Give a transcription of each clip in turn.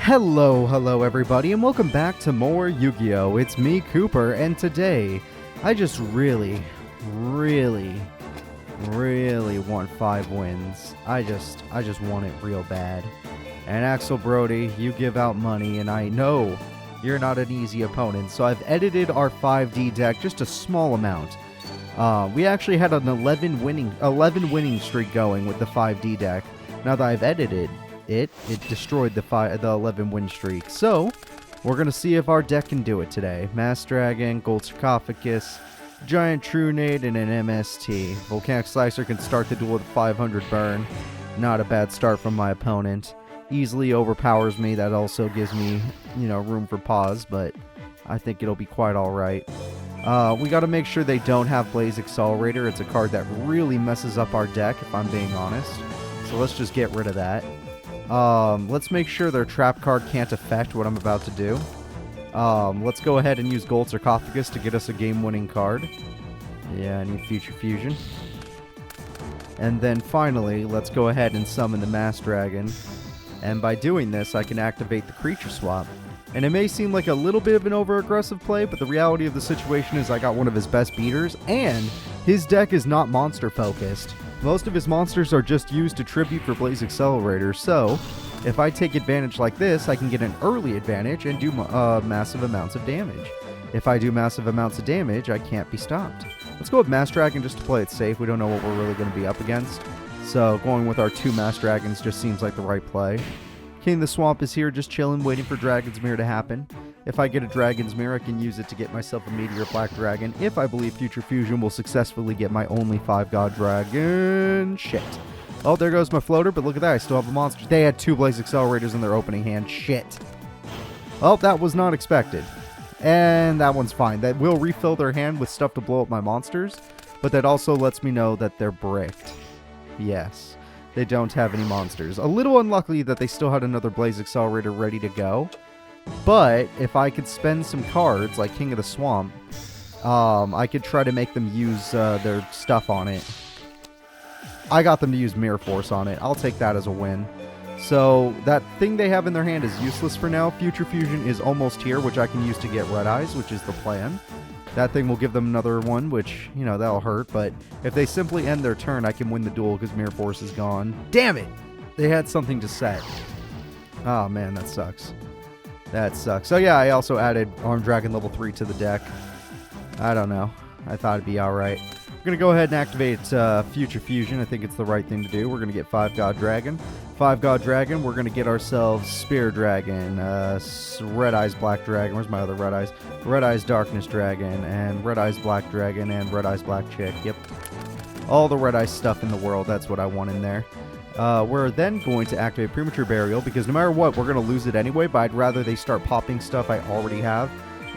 Hello everybody, and welcome back to more Yu-Gi-Oh! It's me, Cooper, and today, I just really want 5 wins. I just want it real bad. And Axel Brody, you give out money, and I know you're not an easy opponent, so I've edited our 5D deck just a small amount. We actually had an 11 winning streak going with the 5D deck. Now that I've edited it destroyed the 11 win streak. So we're gonna see if our deck can do it today. Mass Dragon, Gold Sarcophagus, Giant Trunade, and an MST. Volcanic Slicer can start the duel with 500 burn. Not a bad start from my opponent. Easily overpowers me. That also gives me, room for pause, but I think it'll be quite alright. We gotta make sure they don't have Blaze Accelerator. It's a card that really messes up our deck, if I'm being honest. So let's just get rid of that. Let's make sure their trap card can't affect what I'm about to do. Let's go ahead and use Gold Sarcophagus to get us a game-winning card. Yeah, I need Future Fusion. And then finally, let's go ahead and summon the Mass Dragon. And by doing this, I can activate the creature swap. And it may seem like a little bit of an over-aggressive play, but the reality of the situation is I got one of his best beaters, and his deck is not monster-focused. Most of his monsters are just used to tribute for Blaze Accelerator, so if I take advantage like this, I can get an early advantage and do massive amounts of damage. If I do massive amounts of damage, I can't be stopped. Let's go with Mass Dragon just to play it safe. We don't know what we're really going to be up against. So going with our 2 Mass Dragons just seems like the right play. King of the Swamp is here just chilling, waiting for Dragon's Mirror to happen. If I get a Dragon's Mirror, I can use it to get myself a Meteor Black Dragon. If I believe Future Fusion will successfully get my only 5-God Dragon. Shit. Oh, there goes my floater, but look at that. I still have a monster. They had 2 Blaze Accelerators in their opening hand. Shit. Well, that was not expected. And that one's fine. That will refill their hand with stuff to blow up my monsters, but that also lets me know that they're bricked. Yes. They don't have any monsters. A little unlucky that they still had another Blaze Accelerator ready to go. But if I could spend some cards like King of the Swamp, I could try to make them use their stuff on it. I got them to use Mirror Force on it. I'll take that as a win. So that thing they have in their hand is useless for now. Future Fusion is almost here, which I can use to get Red Eyes, which is the plan. That thing will give them another one, which, that'll hurt. But if they simply end their turn, I can win the duel because Mirror Force is gone. Damn it! They had something to set. Oh, man, that sucks. That sucks. So, yeah, I also added Armed Dragon level 3 to the deck. I don't know. I thought it'd be alright. We're going to go ahead and activate Future Fusion. I think it's the right thing to do. We're going to get 5-God Dragon. 5-God Dragon, we're going to get ourselves Spear Dragon, Red Eyes Black Dragon. Where's my other Red Eyes? Red Eyes Darkness Dragon, and Red Eyes Black Dragon, and Red Eyes Black Chick. Yep. All the Red Eyes stuff in the world. That's what I want in there. We're then going to activate Premature Burial, because no matter what, we're going to lose it anyway, but I'd rather they start popping stuff I already have,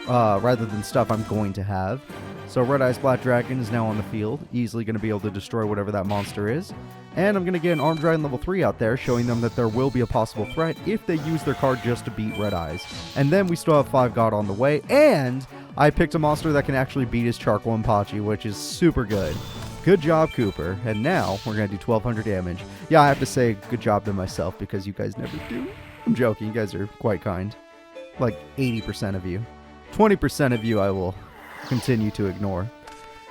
rather than stuff I'm going to have. So Red Eyes Black Dragon is now on the field, easily going to be able to destroy whatever that monster is. And I'm going to get an Armed Dragon level 3 out there, showing them that there will be a possible threat if they use their card just to beat Red Eyes. And then we still have 5-God on the way, and I picked a monster that can actually beat his Charcoal Impachi, which is super good. Good job, Cooper. And now we're going to do 1,200 damage. Yeah, I have to say good job to myself because you guys never do. I'm joking. You guys are quite kind. Like 80% of you. 20% of you I will continue to ignore.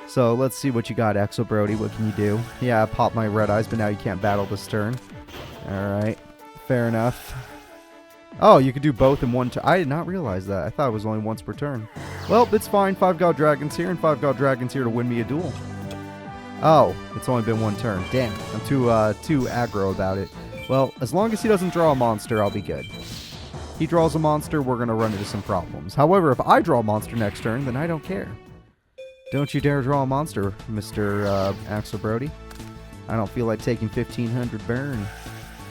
So let's see what you got, Axel Brody. What can you do? Yeah, I popped my Red Eyes, but now you can't battle this turn. Alright. Fair enough. Oh, you could do both in one turn. I did not realize that. I thought it was only once per turn. Well, it's fine. 5-God Dragon's here, and 5-God Dragon's here to win me a duel. Oh, it's only been one turn. Damn, I'm too aggro about it. Well, as long as he doesn't draw a monster, I'll be good. He draws a monster, we're going to run into some problems. However, if I draw a monster next turn, then I don't care. Don't you dare draw a monster, Mr. Axel Brody. I don't feel like taking 1,500 burn.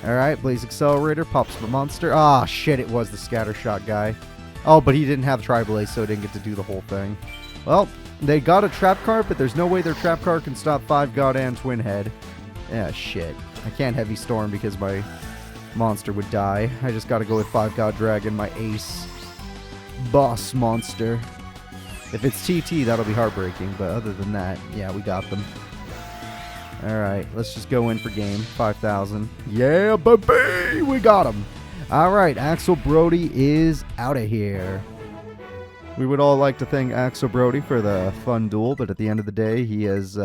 Alright, Blaze Accelerator, pops the monster. Ah, shit, it was the Scattershot guy. Oh, but he didn't have Tri-Blaze, so he didn't get to do the whole thing. Well, they got a trap card, but there's no way their trap card can stop 5-God and Twin Head. Yeah, shit. I can't Heavy Storm because my monster would die. I just gotta go with 5-God Dragon, my ace boss monster. If it's TT, that'll be heartbreaking, but other than that, yeah, we got them. Alright, let's just go in for game. 5,000. Yeah, baby! We got him! Alright, Axel Brody is out of here. We would all like to thank Axel Brody for the fun duel, but at the end of the day, he has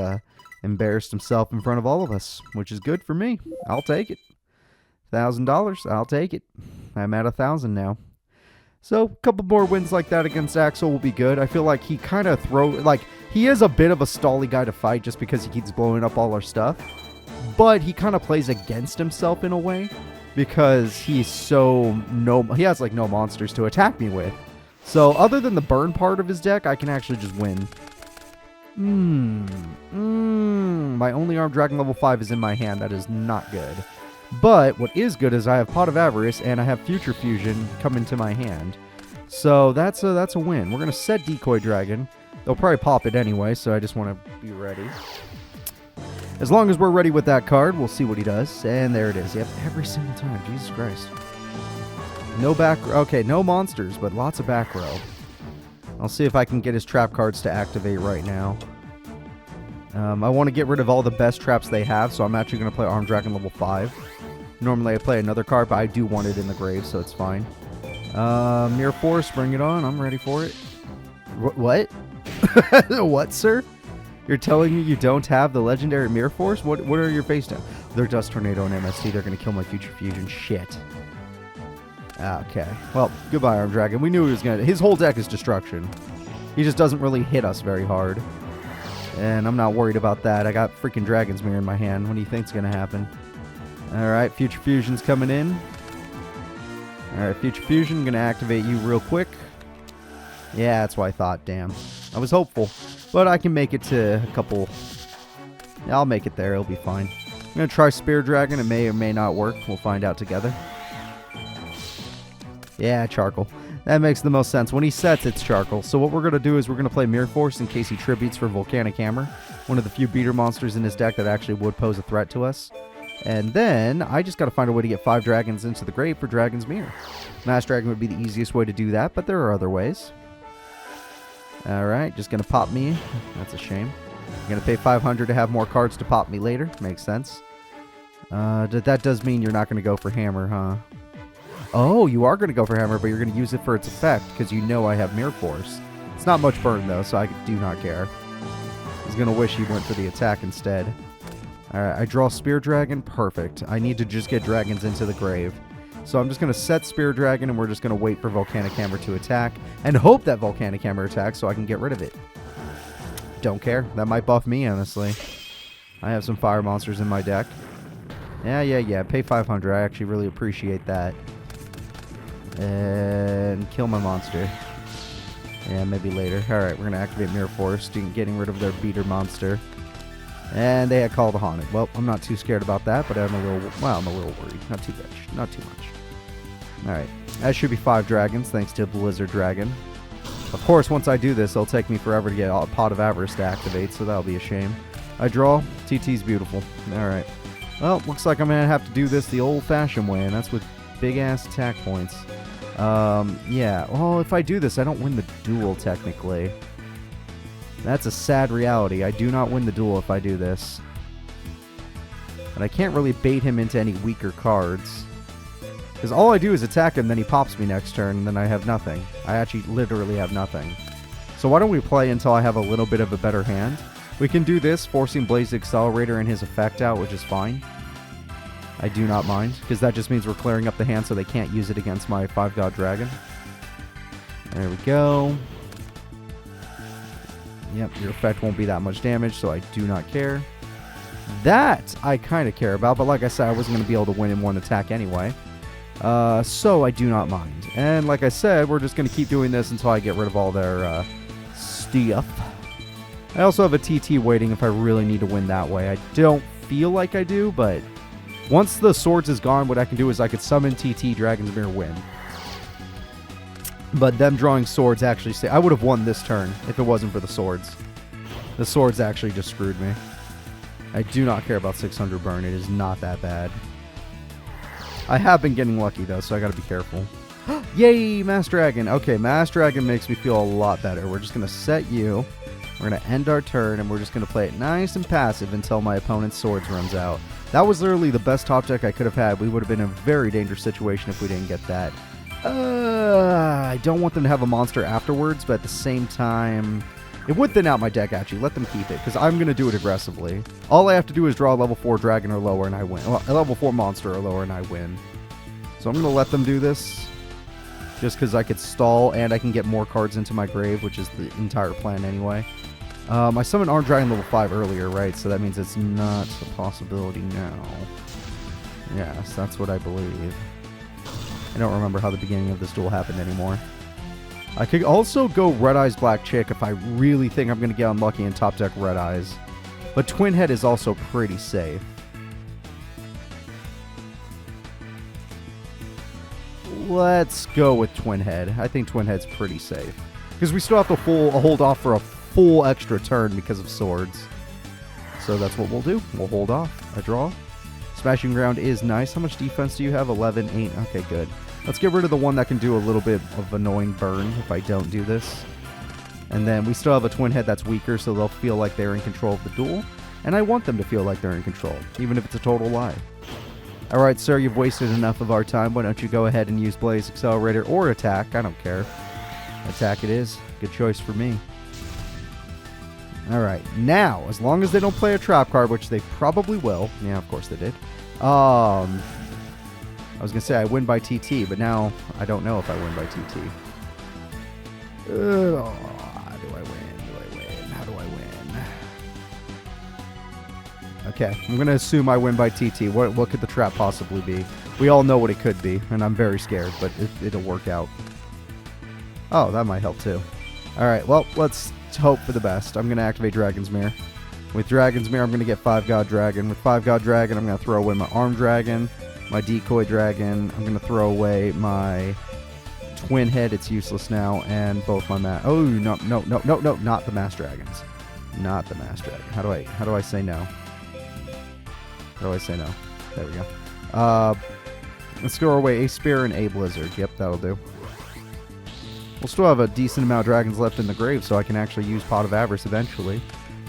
embarrassed himself in front of all of us, which is good for me. I'll take it. $1,000, I'll take it. I'm at 1,000 now. So, a couple more wins like that against Axel will be good. I feel like he kind of he is a bit of a stally guy to fight just because he keeps blowing up all our stuff. But he kind of plays against himself in a way because he has like no monsters to attack me with. So, other than the burn part of his deck, I can actually just win. My only armed dragon level 5 is in my hand. That is not good. But what is good is I have Pot of Avarice and I have Future Fusion come into my hand. So that's a win. We're going to set Decoy Dragon. They'll probably pop it anyway, so I just want to be ready. As long as we're ready with that card, we'll see what he does. And there it is. Yep, every single time. Jesus Christ. No back... Okay, no monsters, but lots of back row. I'll see if I can get his trap cards to activate right now. I want to get rid of all the best traps they have, so I'm actually going to play Armed Dragon level 5. Normally I play another card, but I do want it in the grave, so it's fine. Mirror Force, bring it on. I'm ready for it. What? What, sir? You're telling me you don't have the legendary Mirror Force? What are your face down? They're Dust Tornado and MST. They're going to kill my Future Fusion. Shit. Okay. Well, goodbye, Armed Dragon. We knew he was going to... His whole deck is destruction. He just doesn't really hit us very hard. And I'm not worried about that. I got freaking Dragon's Mirror in my hand. What do you think's going to happen? Alright, Future Fusion's coming in. Alright, Future Fusion, going to activate you real quick. Yeah, that's what I thought. Damn. I was hopeful. But I can make it to a couple... Yeah, I'll make it there. It'll be fine. I'm going to try Spear Dragon. It may or may not work. We'll find out together. Yeah, Charcoal. That makes the most sense. When he sets, it's Charcoal. So what we're going to do is we're going to play Mirror Force in case he tributes for Volcanic Hammer. One of the few beater monsters in his deck that actually would pose a threat to us. And then I just got to find a way to get 5 dragons into the grave for Dragon's Mirror. Mass Dragon would be the easiest way to do that, but there are other ways. Alright, just going to pop me. That's a shame. I'm going to pay 500 to have more cards to pop me later. Makes sense. That does mean you're not going to go for Hammer, huh? Oh, you are going to go for Hammer, but you're going to use it for its effect, because you know I have Mirror Force. It's not much burn, though, so I do not care. I was going to wish he went for the attack instead. Alright, I draw Spear Dragon. Perfect. I need to just get dragons into the grave. So I'm just going to set Spear Dragon, and we're just going to wait for Volcanic Hammer to attack, and hope that Volcanic Hammer attacks so I can get rid of it. Don't care. That might buff me, honestly. I have some fire monsters in my deck. Yeah. Pay 500. I actually really appreciate that. And kill my monster. Yeah, maybe later. Alright, we're going to activate Mirror Force, getting rid of their beater monster. And they had Call the Haunted. Well, I'm not too scared about that, but I'm a little worried. Not too much. Not too much. Alright, that should be 5 dragons, thanks to Blizzard Dragon. Of course, once I do this, it'll take me forever to get a Pot of Avarice to activate, so that'll be a shame. I draw. TT's beautiful. Alright. Well, looks like I'm going to have to do this the old-fashioned way, and that's with big-ass attack points. Yeah. Well, if I do this, I don't win the duel, technically. That's a sad reality. I do not win the duel if I do this. But I can't really bait him into any weaker cards. Because all I do is attack him, then he pops me next turn, and then I have nothing. I actually literally have nothing. So why don't we play until I have a little bit of a better hand? We can do this, forcing Blaze Accelerator and his effect out, which is fine. I do not mind, because that just means we're clearing up the hand so they can't use it against my 5-god dragon. There we go. Yep, your effect won't be that much damage, so I do not care. That I kind of care about, but like I said, I wasn't going to be able to win in one attack anyway. So I do not mind. And like I said, we're just going to keep doing this until I get rid of all their stuff. I also have a TT waiting if I really need to win that way. I don't feel like I do, but once the swords is gone, what I can do is I could summon TT, Dragon's Mirror, win. But them drawing swords actually say... I would have won this turn if it wasn't for the swords. The swords actually just screwed me. I do not care about 600 burn. It is not that bad. I have been getting lucky, though, so I gotta be careful. Yay, Mass Dragon. Okay, Mass Dragon makes me feel a lot better. We're just gonna set you. We're gonna end our turn, and we're just gonna play it nice and passive until my opponent's swords runs out. That was literally the best top deck I could have had. We would have been in a very dangerous situation if we didn't get that. I don't want them to have a monster afterwards, but at the same time, it would thin out my deck, actually. Let them keep it, because I'm going to do it aggressively. All I have to do is draw a level 4 dragon or lower, and I win. Well, a level 4 monster or lower, and I win. So I'm going to let them do this, just because I could stall, and I can get more cards into my grave, which is the entire plan anyway. I summoned Armed Dragon level 5 earlier, right? So that means it's not a possibility now. Yes, that's what I believe. I don't remember how the beginning of this duel happened anymore. I could also go Red Eyes Black Chick if I really think I'm going to get unlucky and top deck Red Eyes. But Twin Head is also pretty safe. Let's go with Twin Head. I think Twin Head's pretty safe. Because we still have to hold off for a full extra turn because of swords. So that's what we'll do. We'll hold off. A draw. Smashing Ground is nice. How much defense do you have? 11, 8. Okay, good. Let's get rid of the one that can do a little bit of annoying burn if I don't do this. And then we still have a Twin Head that's weaker, so they'll feel like they're in control of the duel. And I want them to feel like they're in control, even if it's a total lie. Alright, sir, you've wasted enough of our time. Why don't you go ahead and use Blaze Accelerator or Attack? I don't care. Attack it is. Good choice for me. Alright, now, as long as they don't play a trap card, which they probably will. Yeah, of course they did. I was going to say I win by TT, but now I don't know if I win by TT. Do I win? How do I win? Okay, I'm going to assume I win by TT. What could the trap possibly be? We all know what it could be, and I'm very scared, but it'll work out. Oh, that might help too. Alright, well, let's hope for the best. I'm going to activate Dragon's Mirror. With Dragon's Mirror, I'm going to get 5 God Dragon. With 5 God Dragon, I'm going to throw away my Armed Dragon, my Decoy Dragon. I'm going to throw away my Twin Head. It's useless now. And both my Oh, no, not the Mass Dragons. Not the Mass Dragon. How do I say no? How do I say no? There we go. Let's throw away a Spear and a Blizzard. Yep, that'll do. We'll still have a decent amount of dragons left in the grave, so I can actually use Pot of Avarice eventually.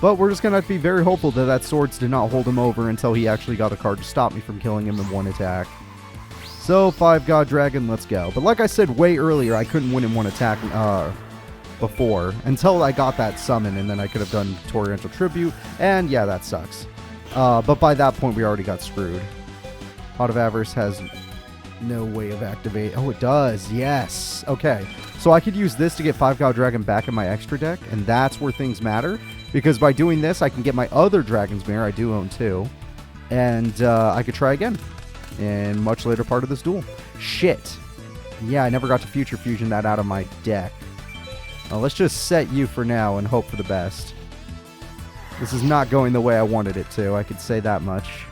But we're just going to have to be very hopeful that Swords did not hold him over until he actually got a card to stop me from killing him in one attack. So, 5 God Dragon, let's go. But like I said way earlier, I couldn't win in one attack before, until I got that summon, and then I could have done Torrential Tribute, and yeah, that sucks. But by that point, we already got screwed. Pot of Avarice has no way of activating. Oh, it does. Yes. Okay. So I could use this to get 5 God Dragon back in my extra deck, and that's where things matter. Because by doing this, I can get my other Dragon's Mirror. I do own 2. And I could try again in much later part of this duel. Shit. Yeah, I never got to Future Fusion that out of my deck. Let's just set you for now and hope for the best. This is not going the way I wanted it to. I could say that much.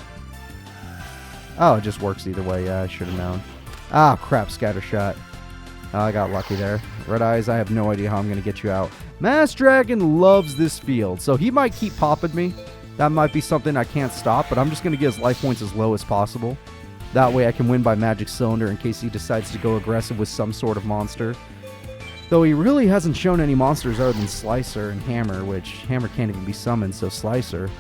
Oh, it just works either way. Yeah, I should have known. Ah, crap. Scatter Shot. Oh, I got lucky there. Red Eyes, I have no idea how I'm going to get you out. Mass Dragon loves this field, so he might keep popping me. That might be something I can't stop, but I'm just going to get his life points as low as possible. That way I can win by Magic Cylinder in case he decides to go aggressive with some sort of monster. Though he really hasn't shown any monsters other than Slicer and Hammer, which Hammer can't even be summoned, so Slicer.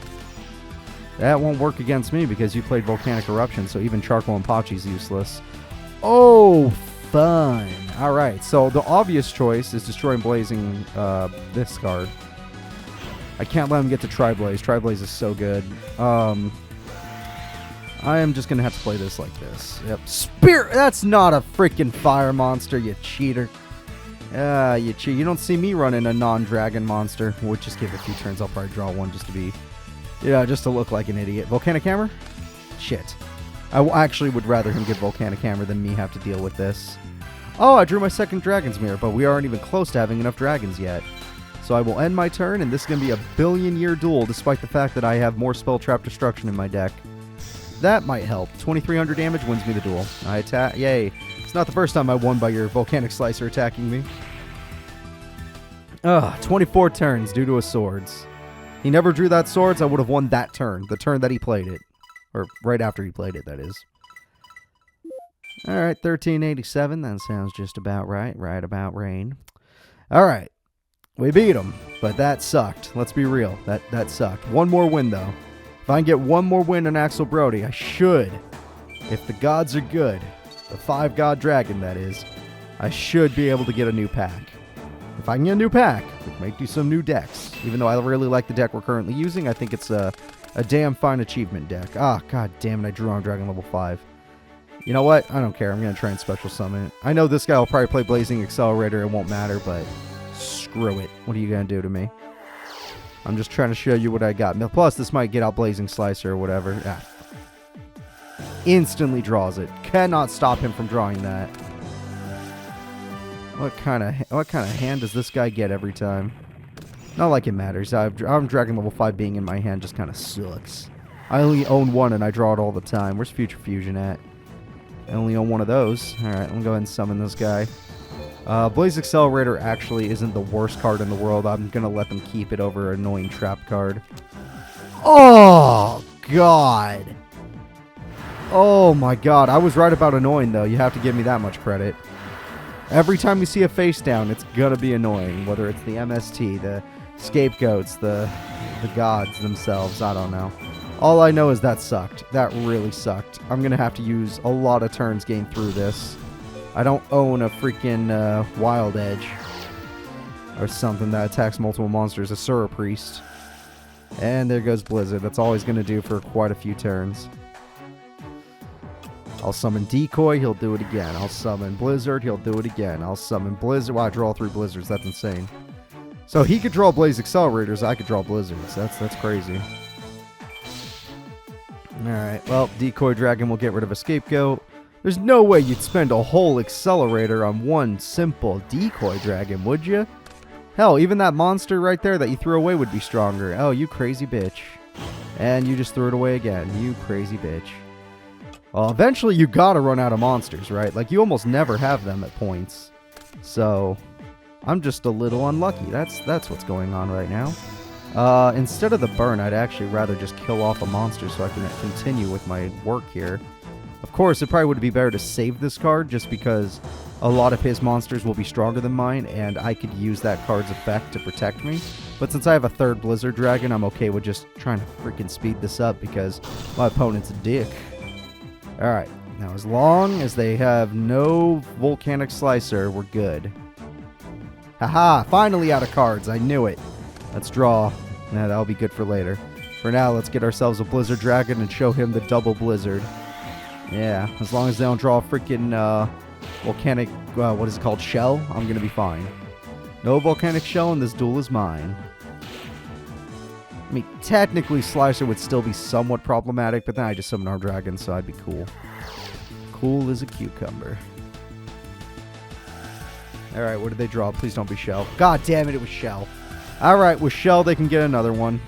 That won't work against me because you played Volcanic Eruption, so even Charcoal and Pachi's useless. Oh, fun. Alright, so the obvious choice is destroying Blazing this card. I can't let him get to Tri-Blaze. Tri-Blaze is so good. I am just going to have to play this like this. Yep. Spirit! That's not a freaking fire monster, you cheater. You cheat. You don't see me running a non-dragon monster. We'll just give it a few turns. I'll probably draw one just to be... Yeah, just to look like an idiot. Volcanic Hammer? Shit. I actually would rather him get Volcanic Hammer than me have to deal with this. Oh, I drew my second Dragon's Mirror, but we aren't even close to having enough dragons yet. So I will end my turn, and this is going to be a billion-year duel, despite the fact that I have more Spell Trap Destruction in my deck. That might help. 2,300 damage wins me the duel. I attack. Yay. It's not the first time I won by your Volcanic Slicer attacking me. 24 turns due to a Swords. He never drew that Swords, I would have won that turn. The turn that he played it. Or right after he played it, that is. Alright, 1387. That sounds just about right. Right about rain. Alright. We beat him. But that sucked. Let's be real. That sucked. One more win, though. If I can get one more win on Axel Brody, I should. If the gods are good, the 5-god dragon, that is, I should be able to get a new pack. If I can get a new pack, we might do some new decks. Even though I really like the deck we're currently using, I think it's a damn fine achievement deck. Ah, god damn it, I drew on Dragon level 5. You know what? I don't care. I'm going to try and special summon it. I know this guy will probably play Blazing Accelerator. It won't matter, but screw it. What are you going to do to me? I'm just trying to show you what I got. Plus, this might get out Blazing Slicer or whatever. Ah. Instantly draws it. Cannot stop him from drawing that. What kind of hand does this guy get every time? Not like it matters. I'm Dragon level 5 being in my hand just kind of sucks. I only own one and I draw it all the time. Where's Future Fusion at? I only own one of those. Alright, let me go ahead and summon this guy. Blaze Accelerator actually isn't the worst card in the world. I'm going to let them keep it over annoying trap card. Oh, God. Oh, my God. I was right about annoying, though. You have to give me that much credit. Every time we see a face down, it's going to be annoying. Whether it's the MST, the scapegoats, the gods themselves. I don't know. All I know is that sucked. That really sucked. I'm going to have to use a lot of turns getting through this. I don't own a freaking Wild Edge or something that attacks multiple monsters. Asura Priest. And there goes Blizzard. That's all he's going to do for quite a few turns. I'll summon Decoy. He'll do it again. I'll summon Blizzard. He'll do it again. I'll summon Blizzard. Wow, I draw 3 Blizzards. That's insane. So he could draw Blaze Accelerators. I could draw Blizzards. That's crazy. Alright, well, Decoy Dragon will get rid of a Scapegoat. There's no way you'd spend a whole Accelerator on one simple Decoy Dragon, would you? Hell, even that monster right there that you threw away would be stronger. Oh, you crazy bitch. And you just threw it away again. You crazy bitch. Well, eventually you gotta run out of monsters, right? Like, you almost never have them at points. So, I'm just a little unlucky. That's what's going on right now. Instead of the burn, I'd actually rather just kill off a monster so I can continue with my work here. Of course, it probably would be better to save this card just because a lot of his monsters will be stronger than mine and I could use that card's effect to protect me. But since I have a 3rd Blizzard Dragon, I'm okay with just trying to freaking speed this up because my opponent's a dick. Alright, now as long as they have no Volcanic Slicer, we're good. Haha, finally out of cards. I knew it. Let's draw. Nah, that'll be good for later. For now, let's get ourselves a Blizzard Dragon and show him the double Blizzard. Yeah, as long as they don't draw a freaking Volcanic, what is it called, Shell, I'm going to be fine. No Volcanic Shell and this duel is mine. I mean, technically Slicer would still be somewhat problematic, but then I just summon our dragon, so I'd be cool. Cool as a cucumber. Alright, what did they draw? Please don't be Shell. God damn it, it was Shell. Alright, with Shell, they can get another one.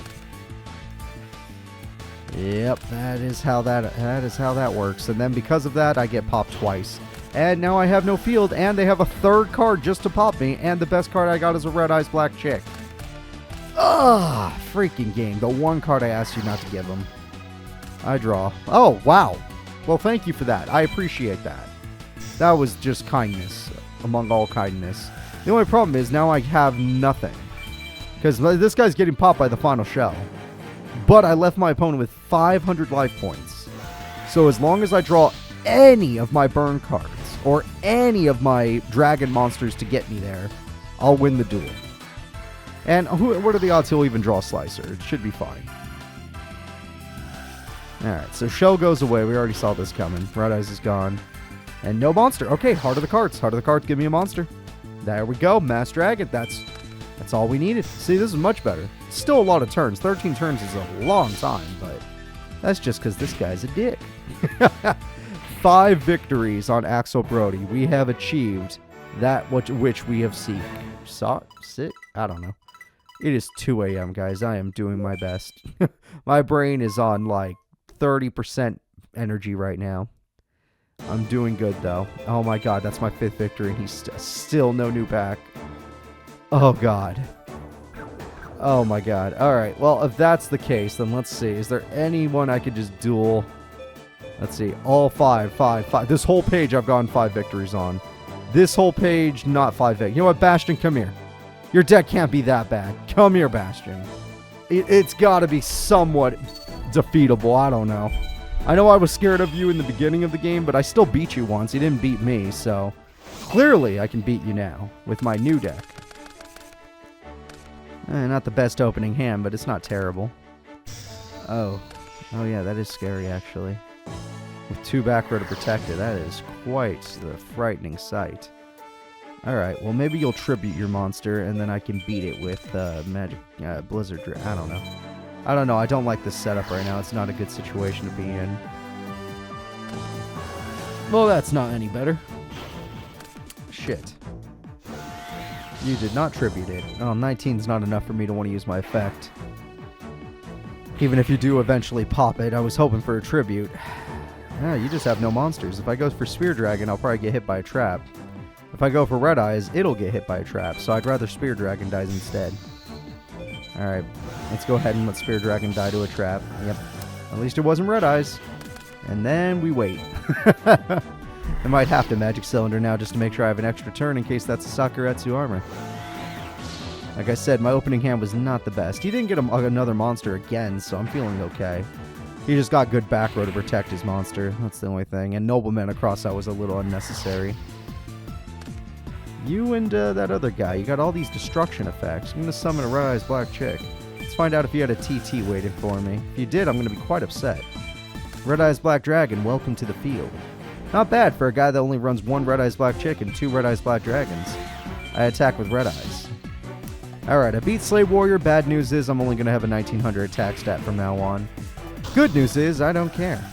Yep, that is how that works. And then because of that, I get popped twice. And now I have no field, and they have a 3rd card just to pop me, and the best card I got is a Red Eyes Black Chick. Ugh, freaking game. The one card I asked you not to give them. I draw. Oh, wow. Well, thank you for that. I appreciate that. That was just kindness, among all kindness. The only problem is now I have nothing. Because this guy's getting popped by the final shell. But I left my opponent with 500 life points. So as long as I draw any of my burn cards, or any of my dragon monsters to get me there, I'll win the duel. And what are the odds he'll even draw Slicer? It should be fine. Alright, so Shell goes away. We already saw this coming. Red Eyes is gone. And no monster. Okay, Heart of the Cards. Heart of the Cards, give me a monster. There we go. Mass Dragon. That's all we needed. See, this is much better. Still a lot of turns. 13 turns is a long time, but that's just because this guy's a dick. 5 victories on Axel Brody. We have achieved that which we have sit? I don't know. It is 2 a.m., guys. I am doing my best. My brain is on, like, 30% energy right now. I'm doing good, though. Oh, my God. That's my 5th victory, and he's still no new pack. Oh, God. Oh, my God. All right. Well, if that's the case, then let's see. Is there anyone I could just duel? Let's see. All 5. This whole page I've gotten 5 victories on. This whole page, not 5 victories. You know what, Bastion? Come here. Your deck can't be that bad. Come here, Bastion. It's got to be somewhat defeatable. I don't know. I know I was scared of you in the beginning of the game, but I still beat you once. You didn't beat me, so clearly I can beat you now with my new deck. Not the best opening hand, but it's not terrible. Oh yeah, that is scary actually. With 2 back row to protect it, that is quite the frightening sight. Alright, well maybe you'll tribute your monster, and then I can beat it with magic blizzard. I don't know. I don't like this setup right now. It's not a good situation to be in. Well, that's not any better. Shit. You did not tribute it. Oh, 19's not enough for me to want to use my effect. Even if you do eventually pop it, I was hoping for a tribute. You just have no monsters. If I go for Spear Dragon, I'll probably get hit by a trap. If I go for Red Eyes, it'll get hit by a trap, so I'd rather Spear Dragon dies instead. Alright, let's go ahead and let Spear Dragon die to a trap. Yep, at least it wasn't Red Eyes. And then we wait. I might have to Magic Cylinder now just to make sure I have an extra turn in case that's a Sakuretsu armor. Like I said, my opening hand was not the best. He didn't get another monster again, so I'm feeling okay. He just got good back row to protect his monster. That's the only thing. And Nobleman across that was a little unnecessary. You and that other guy, you got all these destruction effects. I'm going to summon a Red Eyes Black Chick. Let's find out if you had a TT waiting for me. If you did, I'm going to be quite upset. Red Eyes Black Dragon, welcome to the field. Not bad for a guy that only runs 1 Red Eyes Black Chick and 2 Red Eyes Black Dragons. I attack with Red Eyes. Alright, I beat Slave Warrior. Bad news is I'm only going to have a 1900 attack stat from now on. Good news is I don't care.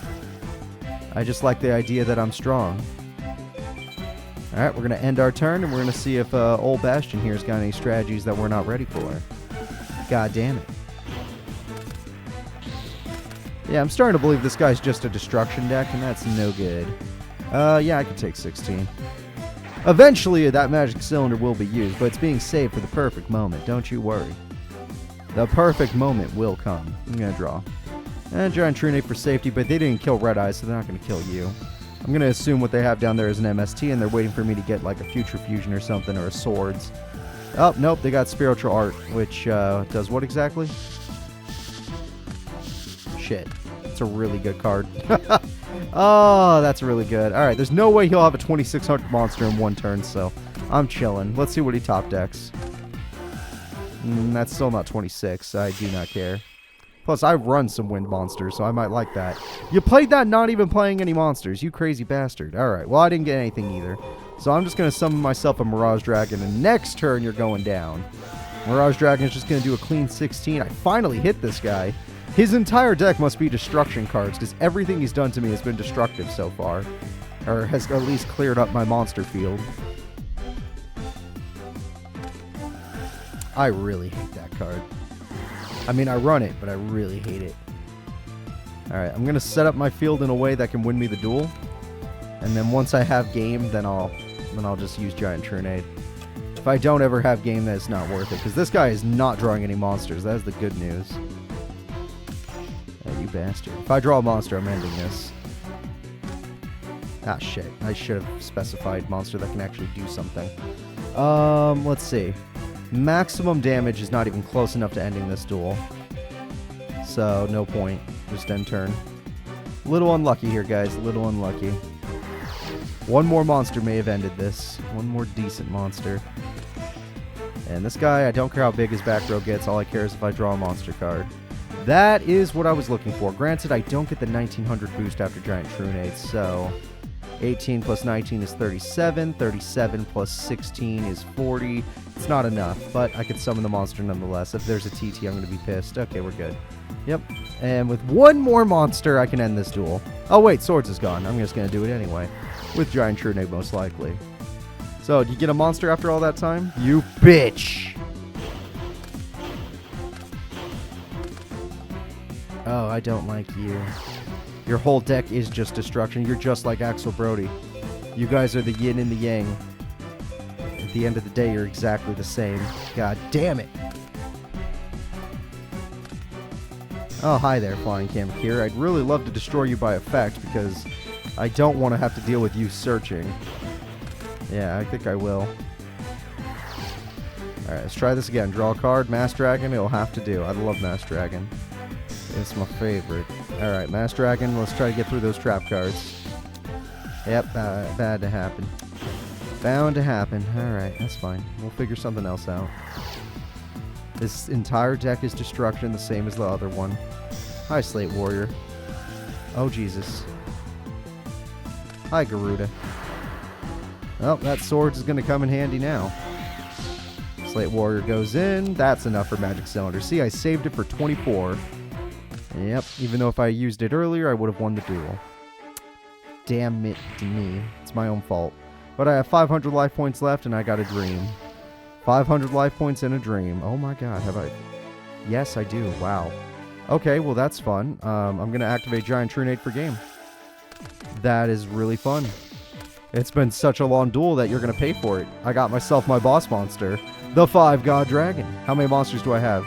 I just like the idea that I'm strong. Alright, we're going to end our turn, and we're going to see if old Bastion here's got any strategies that we're not ready for. God damn it. Yeah, I'm starting to believe this guy's just a destruction deck, and that's no good. Yeah, I could take 16. Eventually, that Magic Cylinder will be used, but it's being saved for the perfect moment. Don't you worry. The perfect moment will come. I'm going to draw. And Giant Trunade for safety, but they didn't kill Red Eyes, so they're not going to kill you. I'm going to assume what they have down there is an MST, and they're waiting for me to get like a Future Fusion or something, or a Swords. Oh, nope, they got Spiritual Art, which does what exactly? Shit. It's a really good card. Oh, that's really good. Alright, there's no way he'll have a 2600 monster in 1 turn, so I'm chilling. Let's see what he top decks. That's still not 26. I do not care. Plus, I run some wind monsters, so I might like that. You played that not even playing any monsters, you crazy bastard. Alright, well, I didn't get anything either. So I'm just going to summon myself a Mirage Dragon, and next turn you're going down. Mirage Dragon is just going to do a clean 16. I finally hit this guy. His entire deck must be destruction cards, because everything he's done to me has been destructive so far. Or has at least cleared up my monster field. I really hate that card. I mean, I run it, but I really hate it. Alright, I'm going to set up my field in a way that can win me the duel. And then once I have game, then I'll just use Giant Trunade. If I don't ever have game, then it's not worth it, because this guy is not drawing any monsters. That is the good news. Oh, you bastard. If I draw a monster, I'm ending this. Ah, shit. I should have specified monster that can actually do something. Let's see. Maximum damage is not even close enough to ending this duel. So, no point. Just end turn. Little unlucky here, guys. Little unlucky. One more monster may have ended this. One more decent monster. And this guy, I don't care how big his back row gets. All I care is if I draw a monster card. That is what I was looking for. Granted, I don't get the 1900 boost after Giant Trunade, so 18 plus 19 is 37. 37 plus 16 is 40. It's not enough, but I could summon the monster nonetheless. If there's a TT, I'm going to be pissed. Okay, we're good. Yep. And with one more monster, I can end this duel. Oh, wait, Swords is gone. I'm just going to do it anyway. With Giant Trunade, most likely. So, do you get a monster after all that time? You bitch! Oh, I don't like you. Your whole deck is just destruction. You're just like Axel Brody. You guys are the yin and the yang. At the end of the day, you're exactly the same. God damn it. Oh, hi there, Flying Kamikir. I'd really love to destroy you by effect, because I don't want to have to deal with you searching. Yeah, I think I will. Alright, let's try this again. Draw a card. Mass Dragon, it'll have to do. I love Mass Dragon. It's my favorite. Alright, Mass Dragon, let's try to get through those trap cards. Yep, bad to happen. Bound to happen. Alright, that's fine. We'll figure something else out. This entire deck is destruction, the same as the other one. Hi, Slate Warrior. Oh, Jesus. Hi, Garuda. Well, that sword is going to come in handy now. Slate Warrior goes in. That's enough for Magic Cylinder. See, I saved it for 24. Yep, even though if I used it earlier, I would have won the duel. Damn it to me. It's my own fault. But I have 500 life points left, and I got a dream. 500 life points in a dream. Oh my god, have I... Yes, I do. Wow. Okay, well that's fun. I'm going to activate Giant Trunade for game. That is really fun. It's been such a long duel that you're going to pay for it. I got myself my boss monster, the 5-God Dragon. How many monsters do I have?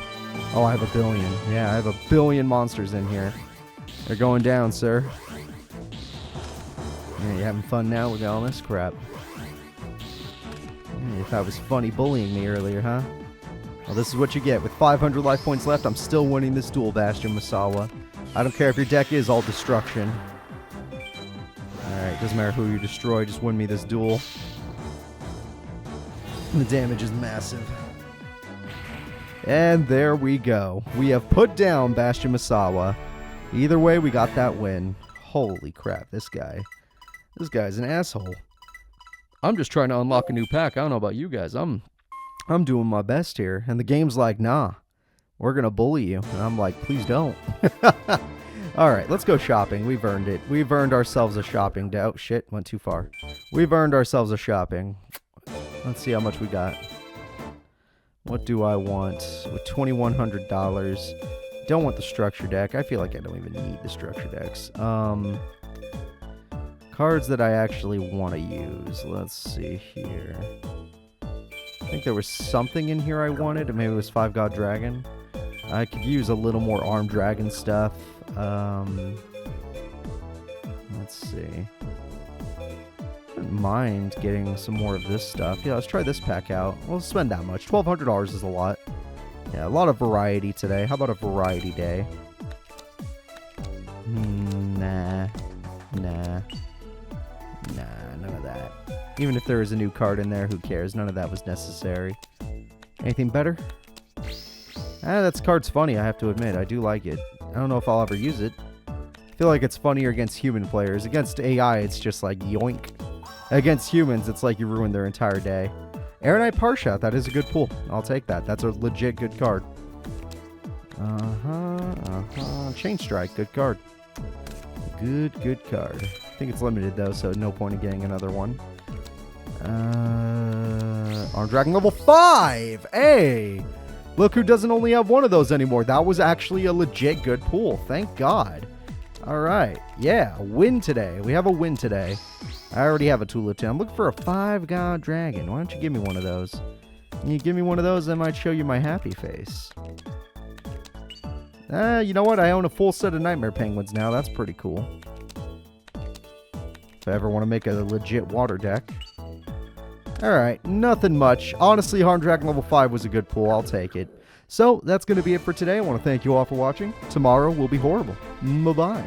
Oh, I have 1 billion. Yeah, I have 1 billion monsters in here. They're going down, sir. Yeah, you having fun now with all this crap? Yeah, you thought it was funny bullying me earlier, huh? Well, this is what you get. With 500 life points left, I'm still winning this duel, Bastion Misawa. I don't care if your deck is all destruction. Alright, doesn't matter who you destroy, just win me this duel. The damage is massive. And there we go. We have put down Bastion Misawa. Either way, we got that win. Holy crap, this guy's an asshole. I'm just trying to unlock a new pack. I don't know about you guys. I'm doing my best here. And the game's like, nah, we're going to bully you. And I'm like, please don't. Alright, let's go shopping. We've earned it. We've earned ourselves a shopping day. Oh, shit, went too far. We've earned ourselves a shopping. Let's see how much we got. What do I want? With $2,100. Don't want the structure deck. I feel like I don't even need the structure decks. Cards that I actually want to use. Let's see here. I think there was something in here I wanted. Maybe it was 5-God Dragon. I could use a little more Armed Dragon stuff. Let's see. I wouldn't mind getting some more of this stuff. Yeah, let's try this pack out. We'll spend that much. $1,200 is a lot. Yeah, a lot of variety today. How about a variety day? Nah, none of that. Even if there is a new card in there, who cares? None of that was necessary. Anything better? That card's funny, I have to admit. I do like it. I don't know if I'll ever use it. I feel like it's funnier against human players. Against AI, it's just like yoink. Against humans, it's like you ruined their entire day. Aeronite Parshot, that is a good pull. I'll take that. That's a legit good card. Chain Strike, good card. Good card. I think it's limited though, so no point in getting another one. Armed Dragon level 5! Hey! Look who doesn't only have one of those anymore. That was actually a legit good pull. Thank God. Alright. Yeah, a win today. We have a win today. I already have a Tulip Town. I'm looking for a 5-God Dragon. Why don't you give me one of those? You give me one of those, I might show you my happy face. You know what? I own a full set of Nightmare Penguins now. That's pretty cool. If I ever want to make a legit water deck. Alright, nothing much. Honestly, Armed Dragon level 5 was a good pull. I'll take it. So, that's going to be it for today. I want to thank you all for watching. Tomorrow will be horrible. Bye-bye.